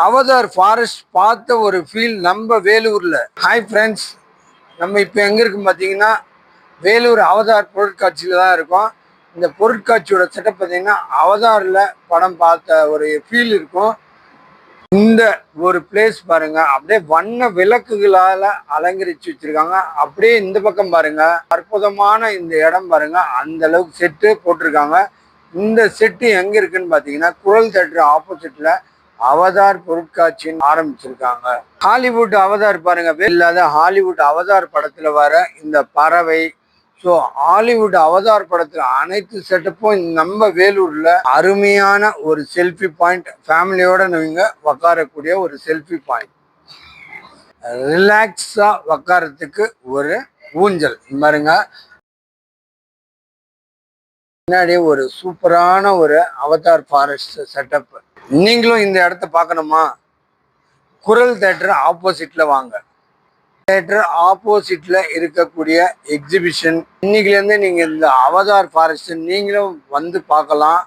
Avatar forest பார்த்த ஒரு feel நம்ம வேலூரில். ஹாய் ஃப்ரெண்ட்ஸ், நம்ம இப்போ எங்கே இருக்குன்னு பார்த்தீங்கன்னா வேலூர் அவதார் பொருட்காட்சியில் தான் இருக்கோம். இந்த பொருட்காட்சியோட செட்டப் பார்த்தீங்கன்னா அவதாரில் படம் பார்த்த ஒரு ஃபீல் இருக்கும். இந்த ஒரு பிளேஸ் பாருங்க, அப்படியே வண்ண விளக்குகளால் அலங்கரித்து வச்சிருக்காங்க. அப்படியே இந்த பக்கம் பாருங்க, அற்புதமான இந்த இடம் பாருங்க, அந்த அளவுக்கு செட்டு போட்டிருக்காங்க. இந்த செட்டு எங்க இருக்குன்னு பார்த்தீங்கன்னா குரல் தேட்டர் ஆப்போசிட்ல அவதார் பொருட்காட்சின்னு ஆரம்பிச்சிருக்காங்க. ஹாலிவுட் அவதார் பாருங்க, இல்லாத ஹாலிவுட் அவதார் படத்துல வர இந்த பறவை. ஸோ ஹாலிவுட் அவதார் படத்துல அனைத்து செட்டப்பும் நம்ம வேலூர்ல அருமையான ஒரு செல்ஃபி பாயிண்ட், ஃபேமிலியோட நீங்க உக்காரக்கூடிய ஒரு செல்ஃபி பாயிண்ட், ரிலாக்ஸா உக்காரத்துக்கு ஒரு ஊஞ்சல் பாருங்க. முன்னாடி ஒரு சூப்பரான ஒரு அவதார் ஃபாரஸ்ட் செட்டப். நீங்களும் இந்த இடத்த பார்க்கணுமா? குரல் தேட்டர் ஆப்போசிட்ல வாங்க. தேட்டர் ஆப்போசிட்ல இருக்கக்கூடிய எக்ஸிபிஷன் இன்னைக்குலேருந்து நீங்க இந்த அவதார் ஃபாரஸ்ட் நீங்களும் வந்து பார்க்கலாம்.